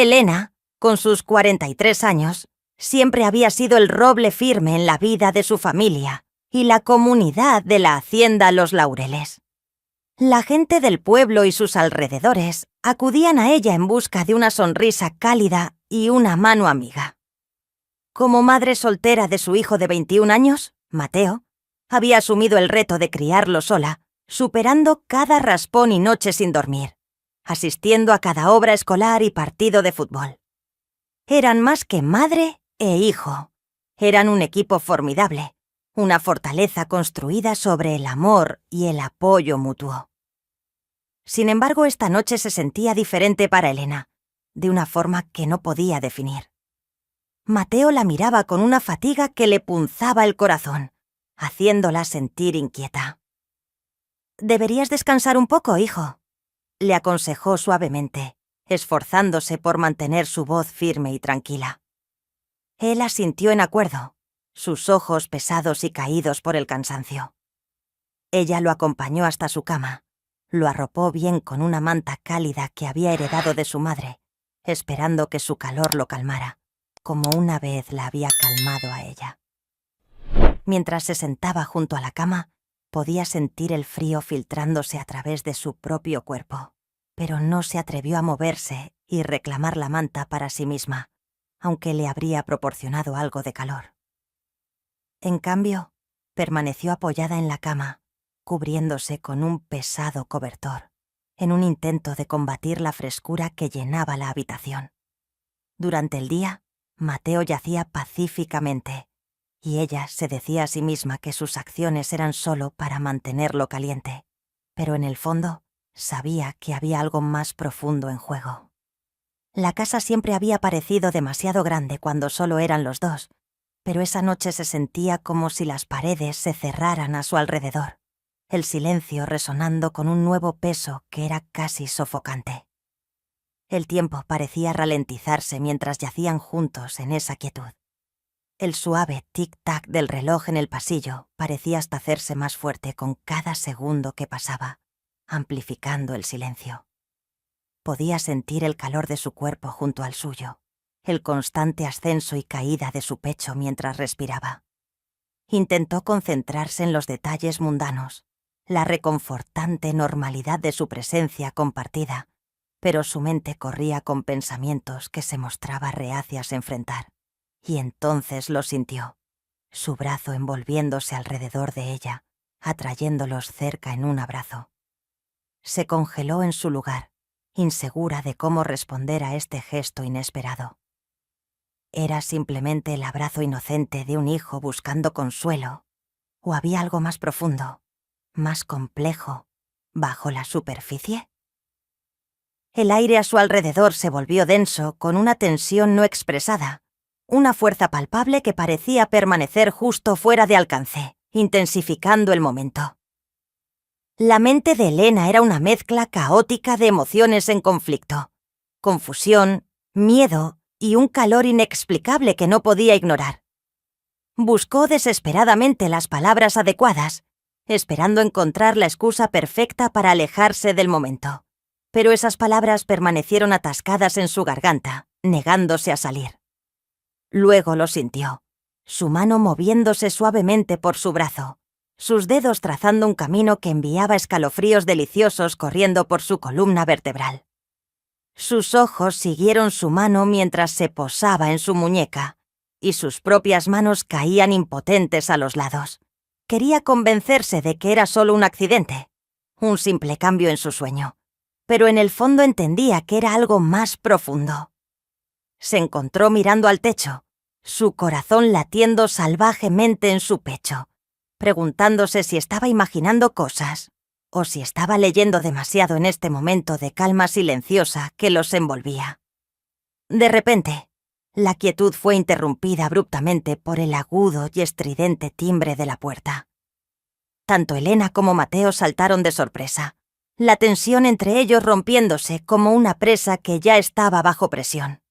Elena, con sus 43 años, siempre había sido el roble firme en la vida de su familia y la comunidad de la hacienda Los Laureles. La gente del pueblo y sus alrededores acudían a ella en busca de una sonrisa cálida y una mano amiga. Como madre soltera de su hijo de 21 años, Mateo, había asumido el reto de criarlo sola, superando cada raspón y noche sin dormir, asistiendo a cada obra escolar y partido de fútbol. Eran más que madre e hijo. Eran un equipo formidable, una fortaleza construida sobre el amor y el apoyo mutuo. Sin embargo, esta noche se sentía diferente para Elena, de una forma que no podía definir. Mateo la miraba con una fatiga que le punzaba el corazón, haciéndola sentir inquieta. «Deberías descansar un poco, hijo», le aconsejó suavemente, esforzándose por mantener su voz firme y tranquila. Él asintió en acuerdo, sus ojos pesados y caídos por el cansancio. Ella lo acompañó hasta su cama, lo arropó bien con una manta cálida que había heredado de su madre, esperando que su calor lo calmara, como una vez la había calmado a ella. Mientras se sentaba junto a la cama, podía sentir el frío filtrándose a través de su propio cuerpo, pero no se atrevió a moverse y reclamar la manta para sí misma, aunque le habría proporcionado algo de calor. En cambio, permaneció apoyada en la cama, cubriéndose con un pesado cobertor, en un intento de combatir la frescura que llenaba la habitación. Durante el día, Mateo yacía pacíficamente, y ella se decía a sí misma que sus acciones eran solo para mantenerlo caliente, pero en el fondo sabía que había algo más profundo en juego. La casa siempre había parecido demasiado grande cuando solo eran los dos, pero esa noche se sentía como si las paredes se cerraran a su alrededor, el silencio resonando con un nuevo peso que era casi sofocante. El tiempo parecía ralentizarse mientras yacían juntos en esa quietud. El suave tic-tac del reloj en el pasillo parecía hasta hacerse más fuerte con cada segundo que pasaba, amplificando el silencio. Podía sentir el calor de su cuerpo junto al suyo, el constante ascenso y caída de su pecho mientras respiraba. Intentó concentrarse en los detalles mundanos, la reconfortante normalidad de su presencia compartida, pero su mente corría con pensamientos que se mostraba reacias a enfrentar. Y entonces lo sintió, su brazo envolviéndose alrededor de ella, atrayéndolos cerca en un abrazo. Se congeló en su lugar, insegura de cómo responder a este gesto inesperado. ¿Era simplemente el abrazo inocente de un hijo buscando consuelo? ¿O había algo más profundo, más complejo, bajo la superficie? El aire a su alrededor se volvió denso con una tensión no expresada, una fuerza palpable que parecía permanecer justo fuera de alcance, intensificando el momento. La mente de Elena era una mezcla caótica de emociones en conflicto, confusión, miedo y un calor inexplicable que no podía ignorar. Buscó desesperadamente las palabras adecuadas, esperando encontrar la excusa perfecta para alejarse del momento, pero esas palabras permanecieron atascadas en su garganta, negándose a salir. Luego lo sintió, su mano moviéndose suavemente por su brazo, sus dedos trazando un camino que enviaba escalofríos deliciosos corriendo por su columna vertebral. Sus ojos siguieron su mano mientras se posaba en su muñeca, y sus propias manos caían impotentes a los lados. Quería convencerse de que era solo un accidente, un simple cambio en su sueño, pero en el fondo entendía que era algo más profundo. Se encontró mirando al techo, su corazón latiendo salvajemente en su pecho, preguntándose si estaba imaginando cosas o si estaba leyendo demasiado en este momento de calma silenciosa que los envolvía. De repente, la quietud fue interrumpida abruptamente por el agudo y estridente timbre de la puerta. Tanto Elena como Mateo saltaron de sorpresa, la tensión entre ellos rompiéndose como una presa que ya estaba bajo presión.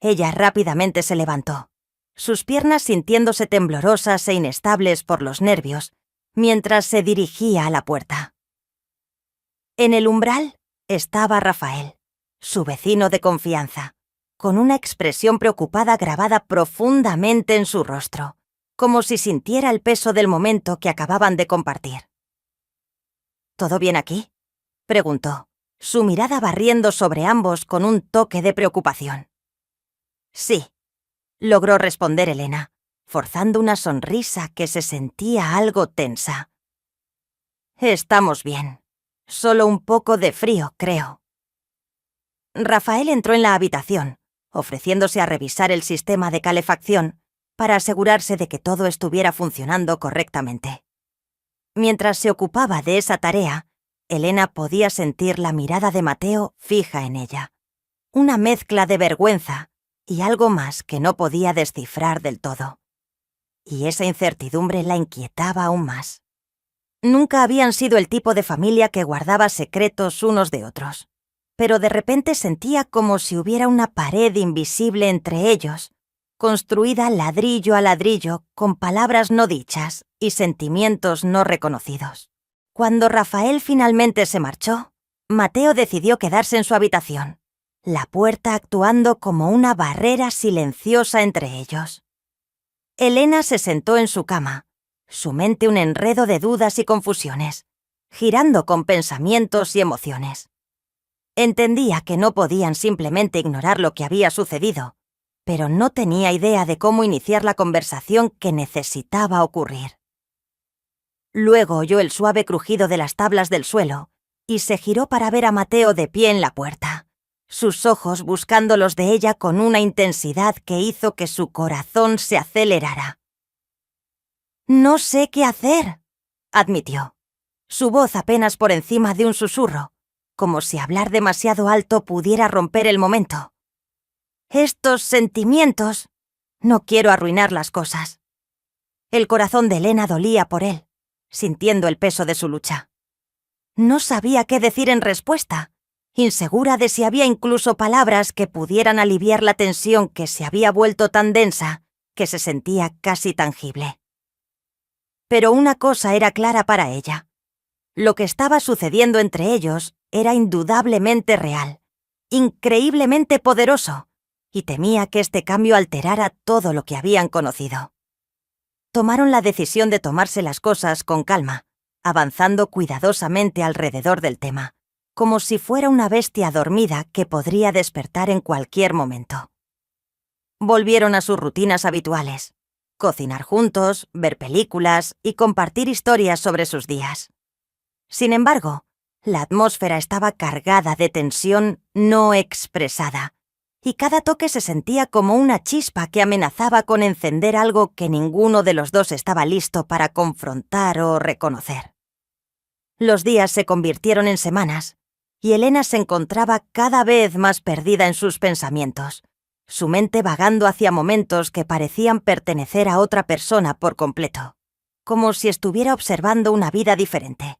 Ella rápidamente se levantó, sus piernas sintiéndose temblorosas e inestables por los nervios, mientras se dirigía a la puerta. En el umbral estaba Rafael, su vecino de confianza, con una expresión preocupada grabada profundamente en su rostro, como si sintiera el peso del momento que acababan de compartir. ¿Todo bien aquí?, preguntó, su mirada barriendo sobre ambos con un toque de preocupación. Sí, logró responder Elena, forzando una sonrisa que se sentía algo tensa. Estamos bien. Solo un poco de frío, creo. Rafael entró en la habitación, ofreciéndose a revisar el sistema de calefacción para asegurarse de que todo estuviera funcionando correctamente. Mientras se ocupaba de esa tarea, Elena podía sentir la mirada de Mateo fija en ella. Una mezcla de vergüenza y algo más que no podía descifrar del todo. Y esa incertidumbre la inquietaba aún más. Nunca habían sido el tipo de familia que guardaba secretos unos de otros, pero de repente sentía como si hubiera una pared invisible entre ellos, construida ladrillo a ladrillo con palabras no dichas y sentimientos no reconocidos. Cuando Rafael finalmente se marchó, Mateo decidió quedarse en su habitación, la puerta actuando como una barrera silenciosa entre ellos. Elena se sentó en su cama, su mente un enredo de dudas y confusiones, girando con pensamientos y emociones. Entendía que no podían simplemente ignorar lo que había sucedido, pero no tenía idea de cómo iniciar la conversación que necesitaba ocurrir. Luego oyó el suave crujido de las tablas del suelo y se giró para ver a Mateo de pie en la puerta, sus ojos buscando los de ella con una intensidad que hizo que su corazón se acelerara. «No sé qué hacer», admitió, su voz apenas por encima de un susurro, como si hablar demasiado alto pudiera romper el momento. «Estos sentimientos... No quiero arruinar las cosas». El corazón de Elena dolía por él, sintiendo el peso de su lucha. No sabía qué decir en respuesta, insegura de si había incluso palabras que pudieran aliviar la tensión que se había vuelto tan densa que se sentía casi tangible. Pero una cosa era clara para ella. Lo que estaba sucediendo entre ellos era indudablemente real, increíblemente poderoso, y temía que este cambio alterara todo lo que habían conocido. Tomaron la decisión de tomarse las cosas con calma, avanzando cuidadosamente alrededor del tema, como si fuera una bestia dormida que podría despertar en cualquier momento. Volvieron a sus rutinas habituales: cocinar juntos, ver películas y compartir historias sobre sus días. Sin embargo, la atmósfera estaba cargada de tensión no expresada, y cada toque se sentía como una chispa que amenazaba con encender algo que ninguno de los dos estaba listo para confrontar o reconocer. Los días se convirtieron en semanas, y Elena se encontraba cada vez más perdida en sus pensamientos, su mente vagando hacia momentos que parecían pertenecer a otra persona por completo, como si estuviera observando una vida diferente.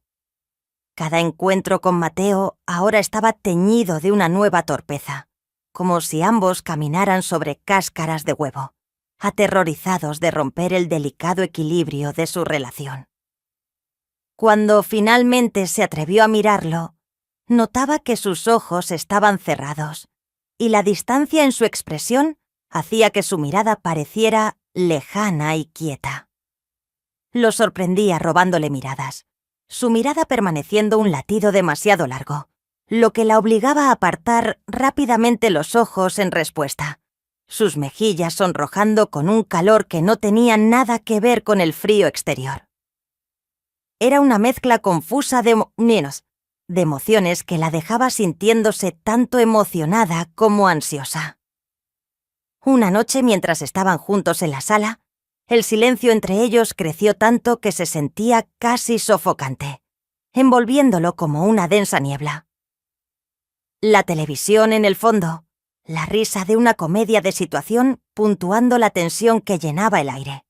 Cada encuentro con Mateo ahora estaba teñido de una nueva torpeza, como si ambos caminaran sobre cáscaras de huevo, aterrorizados de romper el delicado equilibrio de su relación. Cuando finalmente se atrevió a mirarlo, notaba que sus ojos estaban cerrados, y la distancia en su expresión hacía que su mirada pareciera lejana y quieta. Lo sorprendía robándole miradas, su mirada permaneciendo un latido demasiado largo, lo que la obligaba a apartar rápidamente los ojos en respuesta, sus mejillas sonrojando con un calor que no tenía nada que ver con el frío exterior. Era una mezcla confusa de emociones que la dejaba sintiéndose tanto emocionada como ansiosa. Una noche, mientras estaban juntos en la sala, el silencio entre ellos creció tanto que se sentía casi sofocante, envolviéndolo como una densa niebla. La televisión en el fondo, la risa de una comedia de situación puntuando la tensión que llenaba el aire.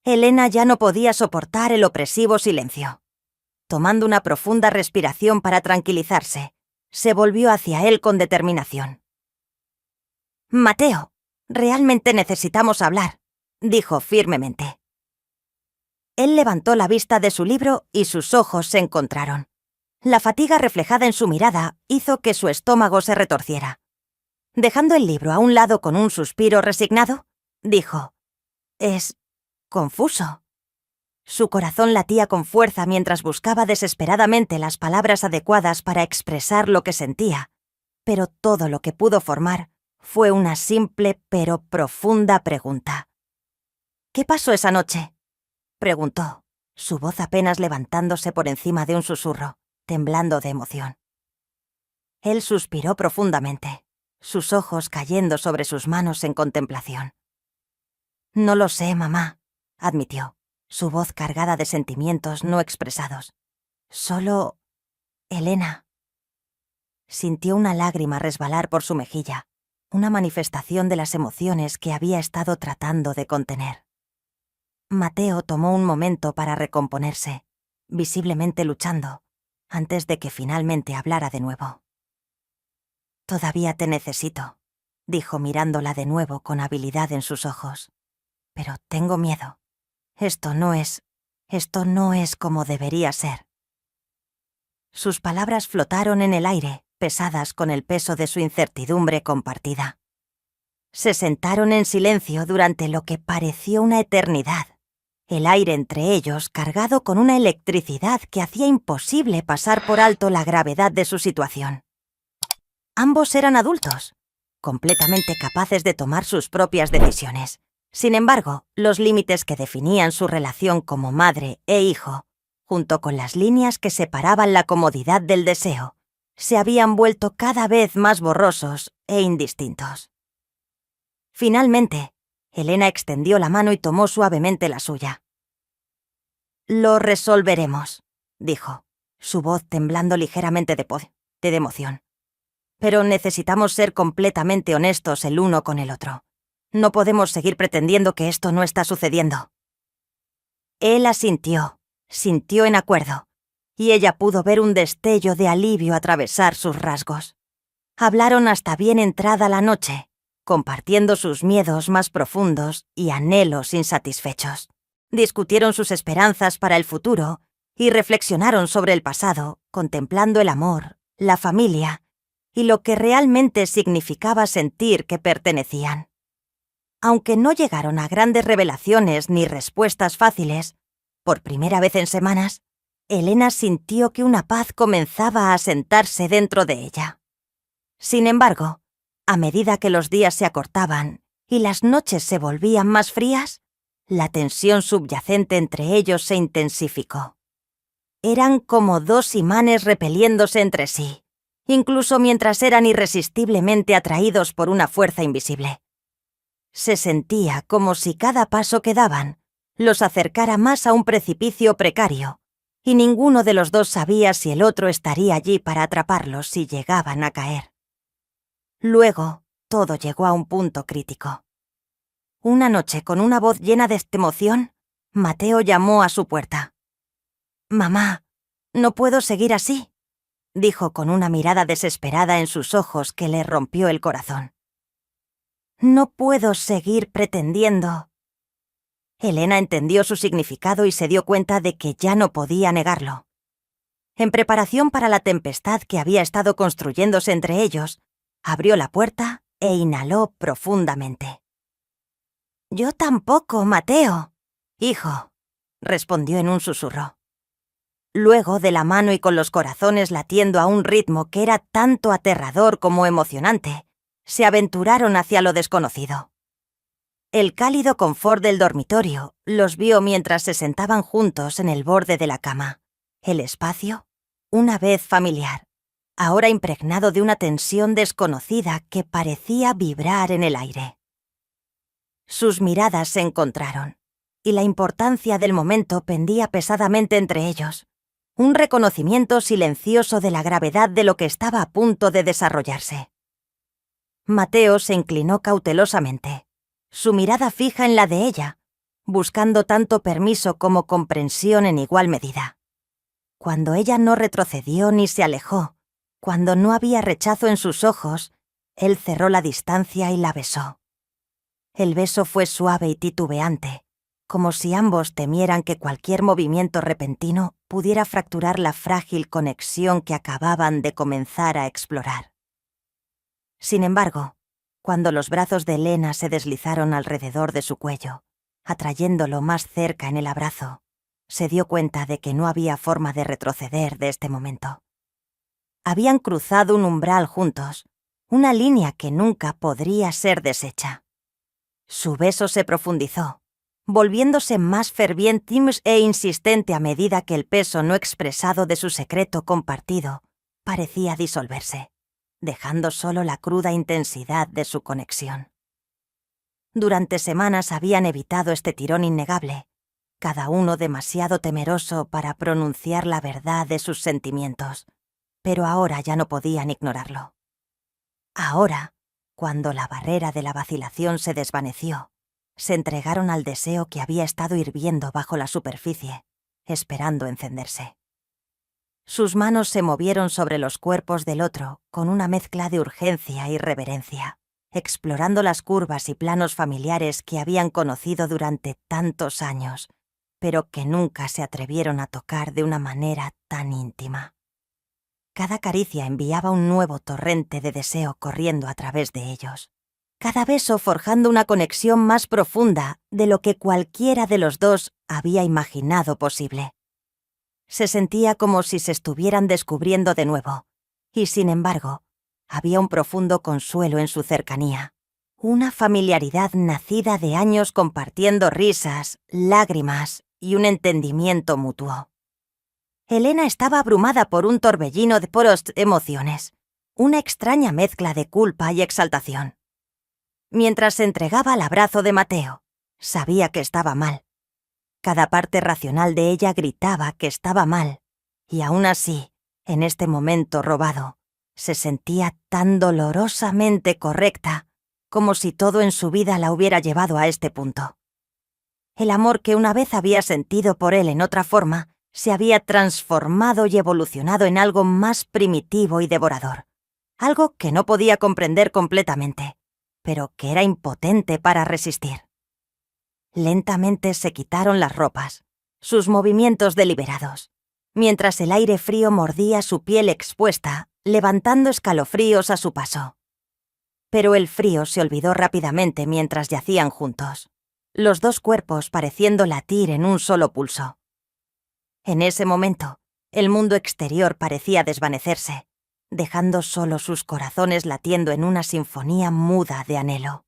Elena ya no podía soportar el opresivo silencio. Tomando una profunda respiración para tranquilizarse, se volvió hacia él con determinación. «Mateo, realmente necesitamos hablar», dijo firmemente. Él levantó la vista de su libro y sus ojos se encontraron. La fatiga reflejada en su mirada hizo que su estómago se retorciera. Dejando el libro a un lado con un suspiro resignado, dijo: «Es confuso». Su corazón latía con fuerza mientras buscaba desesperadamente las palabras adecuadas para expresar lo que sentía, pero todo lo que pudo formar fue una simple pero profunda pregunta. «¿Qué pasó esa noche?», preguntó, su voz apenas levantándose por encima de un susurro, temblando de emoción. Él suspiró profundamente, sus ojos cayendo sobre sus manos en contemplación. «No lo sé, mamá», admitió, su voz cargada de sentimientos no expresados. «Solo... Elena». Sintió una lágrima resbalar por su mejilla, una manifestación de las emociones que había estado tratando de contener. Mateo tomó un momento para recomponerse, visiblemente luchando, antes de que finalmente hablara de nuevo. «Todavía te necesito», dijo mirándola de nuevo con habilidad en sus ojos. «Pero tengo miedo. Esto no es como debería ser». Sus palabras flotaron en el aire, pesadas con el peso de su incertidumbre compartida. Se sentaron en silencio durante lo que pareció una eternidad, el aire entre ellos cargado con una electricidad que hacía imposible pasar por alto la gravedad de su situación. Ambos eran adultos, completamente capaces de tomar sus propias decisiones. Sin embargo, los límites que definían su relación como madre e hijo, junto con las líneas que separaban la comodidad del deseo, se habían vuelto cada vez más borrosos e indistintos. Finalmente, Elena extendió la mano y tomó suavemente la suya. «Lo resolveremos», dijo, su voz temblando ligeramente de emoción. «Pero necesitamos ser completamente honestos el uno con el otro. No podemos seguir pretendiendo que esto no está sucediendo». Él asintió, sintió en acuerdo, y ella pudo ver un destello de alivio atravesar sus rasgos. Hablaron hasta bien entrada la noche, compartiendo sus miedos más profundos y anhelos insatisfechos. Discutieron sus esperanzas para el futuro y reflexionaron sobre el pasado, contemplando el amor, la familia y lo que realmente significaba sentir que pertenecían. Aunque no llegaron a grandes revelaciones ni respuestas fáciles, por primera vez en semanas, Elena sintió que una paz comenzaba a asentarse dentro de ella. Sin embargo, a medida que los días se acortaban y las noches se volvían más frías, la tensión subyacente entre ellos se intensificó. Eran como dos imanes repeliéndose entre sí, incluso mientras eran irresistiblemente atraídos por una fuerza invisible. Se sentía como si cada paso que daban los acercara más a un precipicio precario, y ninguno de los dos sabía si el otro estaría allí para atraparlos si llegaban a caer. Luego, todo llegó a un punto crítico. Una noche, con una voz llena de emoción, Mateo llamó a su puerta. «Mamá, no puedo seguir así», dijo con una mirada desesperada en sus ojos que le rompió el corazón. «No puedo seguir pretendiendo». Elena entendió su significado y se dio cuenta de que ya no podía negarlo. En preparación para la tempestad que había estado construyéndose entre ellos, abrió la puerta e inhaló profundamente. «Yo tampoco, Mateo, hijo», respondió en un susurro. Luego, de la mano y con los corazones latiendo a un ritmo que era tanto aterrador como emocionante, se aventuraron hacia lo desconocido. El cálido confort del dormitorio los vio mientras se sentaban juntos en el borde de la cama. El espacio, una vez familiar, ahora impregnado de una tensión desconocida que parecía vibrar en el aire. Sus miradas se encontraron, y la importancia del momento pendía pesadamente entre ellos, un reconocimiento silencioso de la gravedad de lo que estaba a punto de desarrollarse. Mateo se inclinó cautelosamente, su mirada fija en la de ella, buscando tanto permiso como comprensión en igual medida. Cuando ella no retrocedió ni se alejó, cuando no había rechazo en sus ojos, él cerró la distancia y la besó. El beso fue suave y titubeante, como si ambos temieran que cualquier movimiento repentino pudiera fracturar la frágil conexión que acababan de comenzar a explorar. Sin embargo, cuando los brazos de Elena se deslizaron alrededor de su cuello, atrayéndolo más cerca en el abrazo, se dio cuenta de que no había forma de retroceder de este momento. Habían cruzado un umbral juntos, una línea que nunca podría ser deshecha. Su beso se profundizó, volviéndose más ferviente e insistente a medida que el peso no expresado de su secreto compartido parecía disolverse, dejando solo la cruda intensidad de su conexión. Durante semanas habían evitado este tirón innegable, cada uno demasiado temeroso para pronunciar la verdad de sus sentimientos, pero ahora ya no podían ignorarlo. Ahora, cuando la barrera de la vacilación se desvaneció, se entregaron al deseo que había estado hirviendo bajo la superficie, esperando encenderse. Sus manos se movieron sobre los cuerpos del otro con una mezcla de urgencia y reverencia, explorando las curvas y planos familiares que habían conocido durante tantos años, pero que nunca se atrevieron a tocar de una manera tan íntima. Cada caricia enviaba un nuevo torrente de deseo corriendo a través de ellos, cada beso forjando una conexión más profunda de lo que cualquiera de los dos había imaginado posible. Se sentía como si se estuvieran descubriendo de nuevo, y sin embargo, había un profundo consuelo en su cercanía, una familiaridad nacida de años compartiendo risas, lágrimas y un entendimiento mutuo. Elena estaba abrumada por un torbellino de emociones, una extraña mezcla de culpa y exaltación. Mientras se entregaba al abrazo de Mateo, sabía que estaba mal. Cada parte racional de ella gritaba que estaba mal, y aún así, en este momento robado, se sentía tan dolorosamente correcta, como si todo en su vida la hubiera llevado a este punto. El amor que una vez había sentido por él en otra forma, se había transformado y evolucionado en algo más primitivo y devorador, algo que no podía comprender completamente, pero que era impotente para resistir. Lentamente se quitaron las ropas, sus movimientos deliberados, mientras el aire frío mordía su piel expuesta, levantando escalofríos a su paso. Pero el frío se olvidó rápidamente mientras yacían juntos, los dos cuerpos pareciendo latir en un solo pulso. En ese momento, el mundo exterior parecía desvanecerse, dejando solo sus corazones latiendo en una sinfonía muda de anhelo.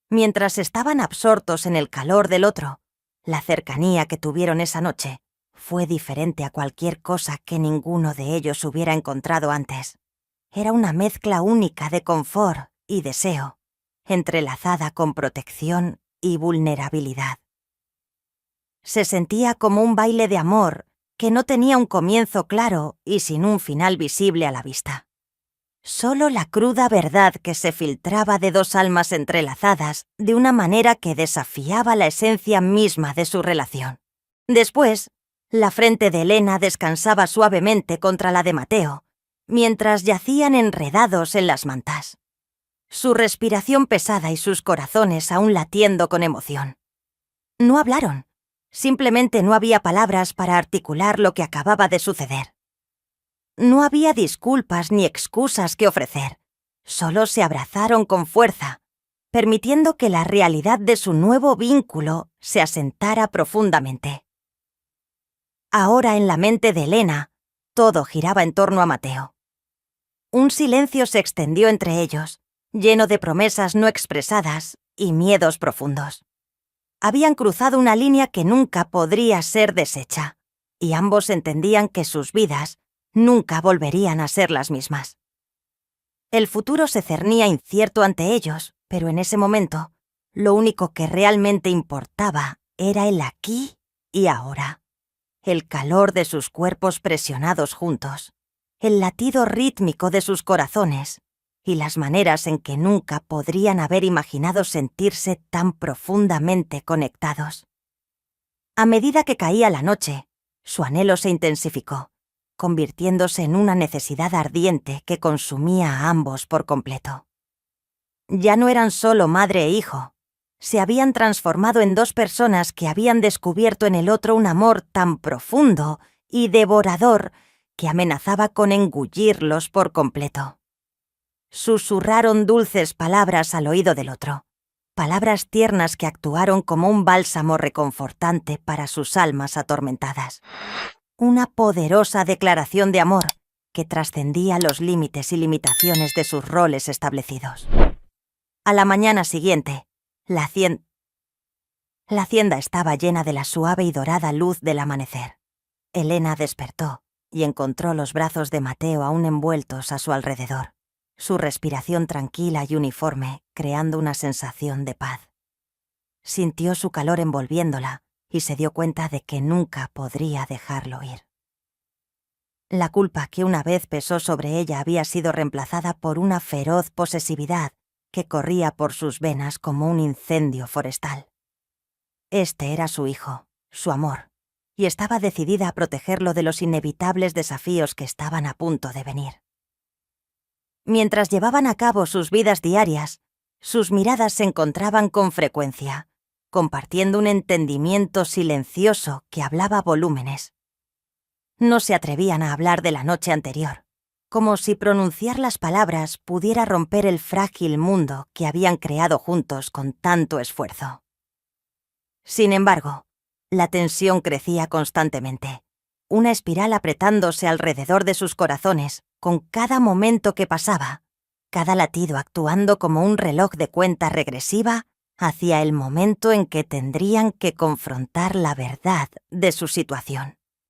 Mientras estaban absortos en el calor del otro, la cercanía que tuvieron esa noche fue diferente a cualquier cosa que ninguno de ellos hubiera encontrado antes. Era una mezcla única de confort y deseo, entrelazada con protección y vulnerabilidad. Se sentía como un baile de amor que no tenía un comienzo claro y sin un final visible a la vista. Solo la cruda verdad que se filtraba de dos almas entrelazadas de una manera que desafiaba la esencia misma de su relación. Después, la frente de Elena descansaba suavemente contra la de Mateo, mientras yacían enredados en las mantas. Su respiración pesada y sus corazones aún latiendo con emoción. No hablaron. Simplemente no había palabras para articular lo que acababa de suceder. No había disculpas ni excusas que ofrecer. Solo se abrazaron con fuerza, permitiendo que la realidad de su nuevo vínculo se asentara profundamente. Ahora en la mente de Elena, todo giraba en torno a Mateo. Un silencio se extendió entre ellos, lleno de promesas no expresadas y miedos profundos. Habían cruzado una línea que nunca podría ser deshecha, y ambos entendían que sus vidas nunca volverían a ser las mismas. El futuro se cernía incierto ante ellos, pero en ese momento, lo único que realmente importaba era el aquí y ahora. El calor de sus cuerpos presionados juntos, el latido rítmico de sus corazones, y las maneras en que nunca podrían haber imaginado sentirse tan profundamente conectados. A medida que caía la noche, su anhelo se intensificó, convirtiéndose en una necesidad ardiente que consumía a ambos por completo. Ya no eran solo madre e hijo, se habían transformado en dos personas que habían descubierto en el otro un amor tan profundo y devorador que amenazaba con engullirlos por completo. Susurraron dulces palabras al oído del otro, palabras tiernas que actuaron como un bálsamo reconfortante para sus almas atormentadas. Una poderosa declaración de amor que trascendía los límites y limitaciones de sus roles establecidos. A la mañana siguiente, la hacienda estaba llena de la suave y dorada luz del amanecer. Elena despertó y encontró los brazos de Mateo aún envueltos a su alrededor, su respiración tranquila y uniforme, creando una sensación de paz. Sintió su calor envolviéndola y se dio cuenta de que nunca podría dejarlo ir. La culpa que una vez pesó sobre ella había sido reemplazada por una feroz posesividad que corría por sus venas como un incendio forestal. Este era su hijo, su amor, y estaba decidida a protegerlo de los inevitables desafíos que estaban a punto de venir. Mientras llevaban a cabo sus vidas diarias, sus miradas se encontraban con frecuencia, compartiendo un entendimiento silencioso que hablaba a volúmenes. No se atrevían a hablar de la noche anterior, como si pronunciar las palabras pudiera romper el frágil mundo que habían creado juntos con tanto esfuerzo. Sin embargo, la tensión crecía constantemente, una espiral apretándose alrededor de sus corazones con cada momento que pasaba, cada latido actuando como un reloj de cuenta regresiva hacia el momento en que tendrían que confrontar la verdad de su situación.